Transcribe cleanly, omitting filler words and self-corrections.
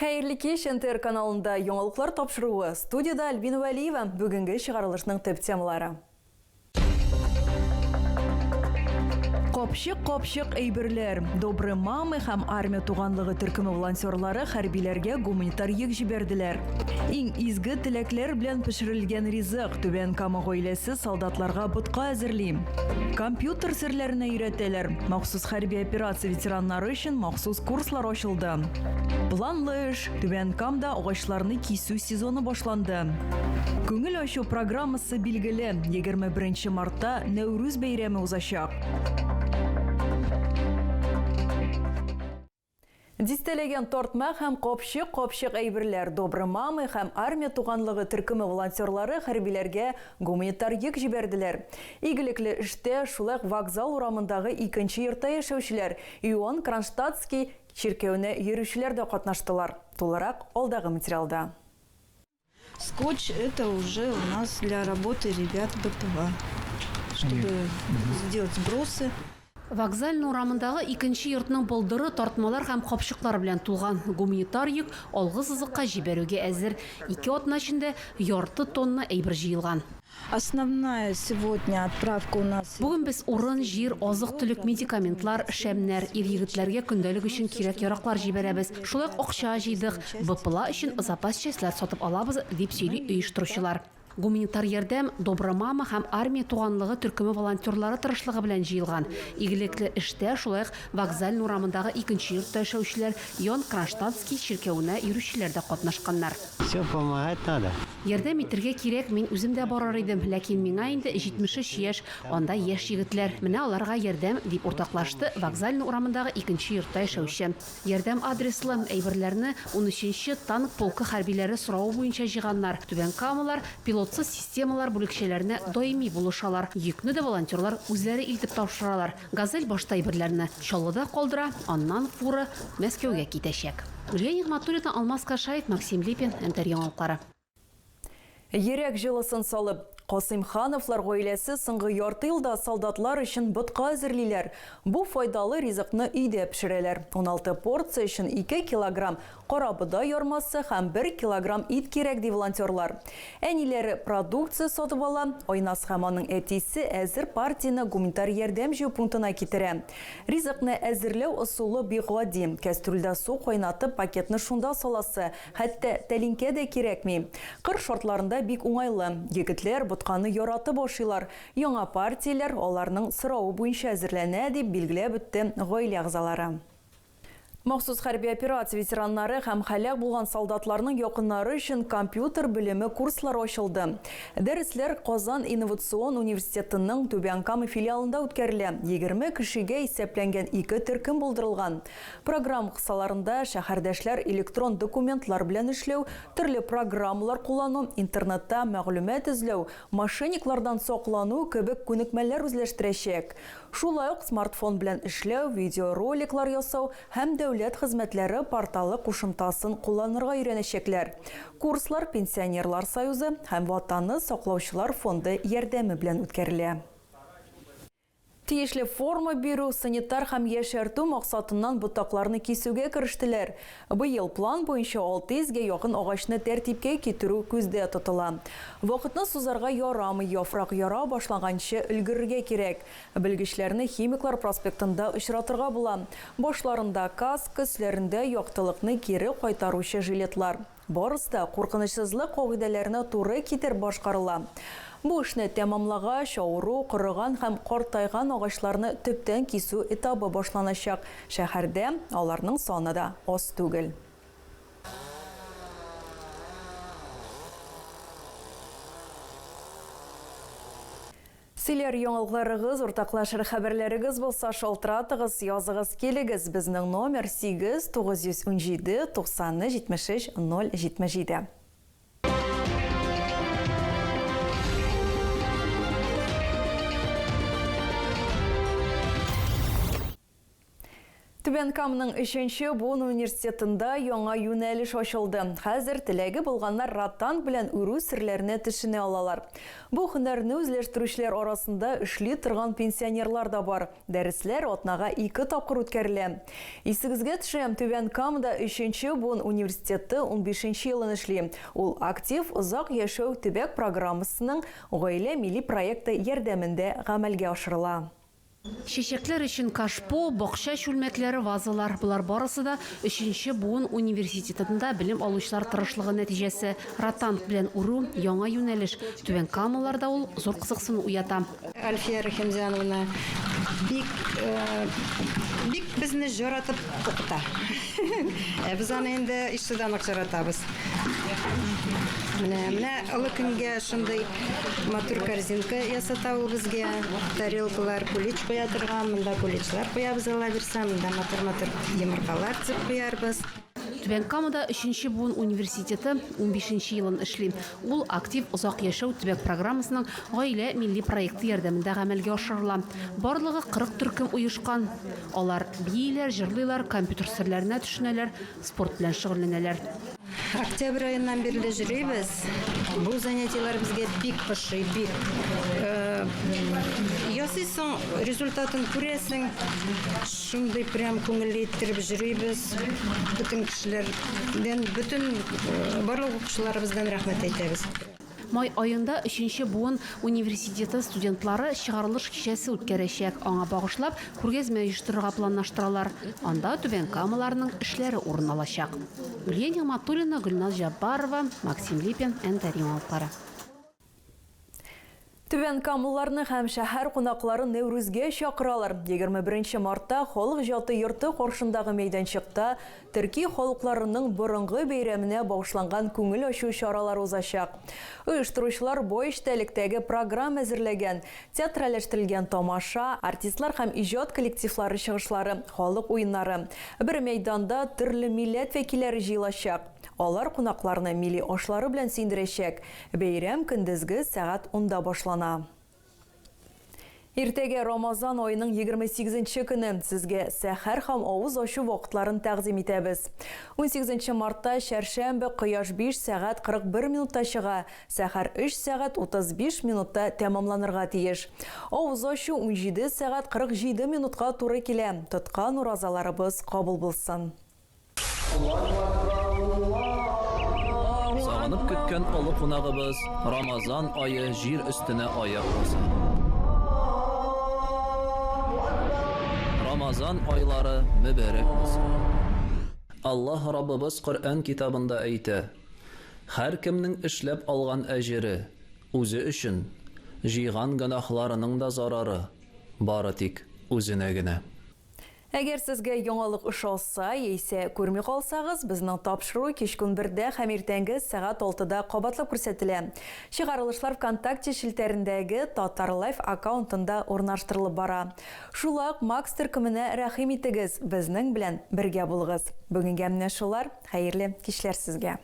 Хәерле кич, НТР каналында яңалыклар тапшыруы. Студияда Альбина Вәлиева, бүгінгі шығарылышның төп темалары. Қопшық әйберләр. Добры мамы һәм армия туганлыгы төркеме волонтерлары хәрбиләргә гуманитар йөк җибәрделәр. Иң изге теләкләр белән пешерелгән ризык Түбән Кама гаиләсе солдатларга ботка әзерли. Компьютер серләренә өйрәтәләр. Махсус хәрби операция ветераннары өчен махсус курслар ачылды. Планлы эш. Түбән Камда агачларны кисү сезоны башланды. Күңел ачу программасы билгеле. 21 мартта Нәүрүз бәйрәме узачак. Дистелеген тортма һәм қопшық әйберләр. Добры мамы һәм армия туганлыгы төркеме волонтерлары хәрбиләргә гуманитар йөк җибәрделәр. Игелекле эштә шулай вокзал урамындагы икенче йортта яшәүчеләр Иоанн Кронштадтский чиркәүенә йөрүчеләр дә катнаштылар. Тулырак алдагы материалда. Скотч – это уже у нас для работы ребят БПЛА, чтобы сделать сбросы. Вокзальный урамындагы икенче йортның болдыры тартмалар һәм капчыклар белән тулган гуманитар йөк алгы сызыкка җибәрүгә әзер. 2 атна эчендә ярты тонна әйбер җыелган. Основная сегодня отправка у нас. Бүген без урын, җир, азык-төлек, медикаментлар, шәмнәр, ир-егетләргә көндәлек өчен кирәк яраклар җибәрәбез. Шулай акча җыйдык. БПЛА өчен запас частьләр сатып алабыз, дип сөйли оештыручылар. Гуманитар ярдәм Добры мама һәм армия туганлыгы төркеме волонтерлары тырышлыгы белән җыелган. Игелекле эштә шулай вокзаль урамындагы икенче йортта яшәүчеләр Иоанн Кронштадтский чиркәүенә йөрүчеләр дә катнашканнар. Все помогать надо. Ярдәм итәргә кирәк, мин үзем дә барар идем, ләкин миңа инде 73 яшь, анда яшь егетләр. Менә аларга ярдәм дип уртаклашты вокзаль урамындагы икенче йортта яшәүче. Ярдәм адреслы әйберләрне 13-нче танк полкы хәрбиләре сорау буенча җыйганнар. Түбән Камалар пилотсыз системалар бүлекчәләренә даими булышалар. Йөкне дә волонтерлар үзләре илтеп тапшыралар. Газель башта әйберләрне Чаллыда калдыра, аннан фура Мәскәүгә китәчәк. Ульяна Нигъмәтуллина, Алмаз Кашаев, Максим Липин, НТР яңалыклары. Йөрәк җылысын салып, Касыймхановлар гаиләсе соңгы ярты елда солдатлар өчен ботка әзерлиләр. Бу файдалы ризыкны өйдә пешерәләр. 16 порция өчен 2 килограмм карабыдай ярмасы һәм 1 килограмм ит кирәк ди волонтерлар. Әниләре продукция сатып ала, Айнас һәм аның әтисе әзер партияны гуманитар ярдәм җыю пунктына китерә. Ризыкны әзерләү ысулы бик гади. Кастрюльдә су кайнатып, пакетны шунда саласы, хәтта тәлинкә дә кирәкми. Кыр шартларында бик уңайлы. Егетләр ботканы яратып ашыйлар. Яңа партияләр аларның сорауы буенча әзерләнә дип билгеләп үтте гаилә әгъзалары. Махсус хәрби операция ветераннары һәм һәлак булган солдатларның якыннары өчен компьютер белеме курслары ачылды. Дәресләр Казан инновацион университетының Түбән Кама филиалында үткәрелә. 20 кешегә исәпләнгән 2 төркем булдырылган. Программа кысаларында шәһәрдәшләр электрон документлар белән эшләү, төрле программалар куллану, интернетта мәгълүмат эзләү, мошенниклардан саклану кебек күнекмәләр үзләштерәчәк. Шулай ук смартфон белән эшләү, видеороликлар ясау һәм дәүләт хезмәтләре порталы кушымтасын кулланырга өйрәнәчәкләр. Курслар Пенсионерлар союзы һәм Ватанны саклаучылар фонды ярдәме белән үткәрелә. Тиешле форма бирү, санитар һәм яшәртү максатыннан ботакларны кисүгә керештеләр. Быел план буенча 600-гә якын агачны тәртипкә китерү күздә тотыла. Вакытны сузарга ярамый, яфрак яра башлаганчы өлгерергә кирәк. Белгечләрне Химиклар проспектында очратырга була. Башларында каска, өсләрендә яктылыкны кире кайтаручы жилетлар. Барысы да куркынычсызлык кагыйдәләренә туры китер башкарыла. Бу эшне тәмамлагач, авыру, кырыган һәм картайган агачларны төптән кисү этабы башланачак. Шәһәрдә аларның саны да аз түгел. Силер яңалыкларыгыз, уртаклашыр хәбәрләрегез булса, шалтыратыгыз, языгыз килегез. Безнең номер 8 917 90 73 077. Түбән Каманың 3-нче буын университетында яңа юнәлеш ачылды. Хәзер теләге булганнар раттан белән үрү серләренә төшенә алалар. Бу һөнәрне үзләштерүчеләр арасында эшли торган пенсионерлар да бар. Дәресләр атнага 2 тапкыр үткәрелә. Исегезгә төшәм, Түбән Камада 3-нче буын университеты 15-нче елын эшли. Ул актив озак яшәү төбәк программасының гаилә милли проекты ярдәмендә гамәлгә ашырыла. Чәчәкләр өчен кашпо, бакча чүлмәкләре, вазалар. Булар барысы да 3-нче буын университетында белем алучылар тырышлыгы нәтиҗәсе. Ратанг белән уру яңа юнәлеш. Түбән Камаларда ул зур кызыксыну уята. Альфия Рахимзановна бик безне жаратып укыта. Без аны инде иштән акчаратабыз. Менә олы көнгә шундый матур корзинка ясата ул безгә. Тарелкалар, кулич куя торган, монда куличлар куябыз, ала бирсәм, монда матур йомыркалар тип куярбыз. Түбән Камада 3-нче буын университеты 15-нче елын эшли. Ул актив озак яшәү төбәк программасының гаилә милли проекты ярдәмендә гамәлгә ашырыла. Барлыгы 40 төркем уешкан. Алар бийләр, җырлыйлар, компьютер серләренә төшенәләр, спорт белән шөгыльләнәләр. Октябрь айынан бирле җөрибез. Бу занятиялар безгә бик ошый, бик. Ясыйсың, результатын күрәсең, шундый прям күңелле иттереп җөрибез. Бүтән кешеләрдән, бүтән барлык укучыларыбыздан рәхмәт әйтәбез. Май айында 3-нче буын университеты студентлары чыгарылыш кичәсе үткәрәчәк. Аңа багышлап күргәзмә оештырырга планлаштыралар. Анда Түбән Камаларның эшләре урын алачак. Гүлия Матуллина, Гөлназ Жаббарова, Максим Липин, НТР Алпара. Түбән Камалларны һәм шәһәр кунакларын Нәүрүзгә чакыралар. 21 мартта халык җаты йорты каршындагы мәйданчыкта төрки халыкларының борынгы бәйрәменә багышланган күңел ачу чаралары узачак. Оештыручылар бу эчтәлектәге программа әзерләгән, театральләштерелгән тамаша, артистлар һәм иҗат коллективлары чыгышлары, халык уеннары. Бер мәйданда төрле милләт вәкилләре җыелачак. Алар кунакларны милли ашлары белән сөендерәчәк. Бәйрәм көндезге сәгать 10-да башлана. Иртәгә Рамазан айының 28-нче көне сезгә сәхәр һәм авыз ачу вакытларын тәкъдим итәбез. 18 мартта шәршәмбе кояш 5 сәгать 41 минутта чыга, сәхәр 3 сәгать 35 минутта тәмамланырга тиеш. Авыз ачу 17 сәгать 47 минутка туры килә. Тоткан уразаларыбыз кабул булсын. Сагынып көткән олы кунагыбыз Рамазан айы җир өстенә аяк баса. Рамазан айлары мөбарәк булсын. Аллаһ Раббыбыз Коръән китабында әйтә: "Һәр кемнең эшләп алган әҗере үзе өчен, җыйган гынахларының да зарары бары тик үзенә генә." Әгәр сезгә яңалык ошалса, яисә күрми калсагыз, безнең тапшыру кичкүн 1дә һәм иртәнге сәгать 6да кабатлап күрсәтелә. Чыгарылышлар ВКонтакте шелтәрендәге Татар Лайф аккаунтында урнаштырылып бара. Шулак Макс төркеменә рәхим итегез, безнең белән бергә булыгыз. Бүгенгә менә шулар. Хәерле кичләр сезгә.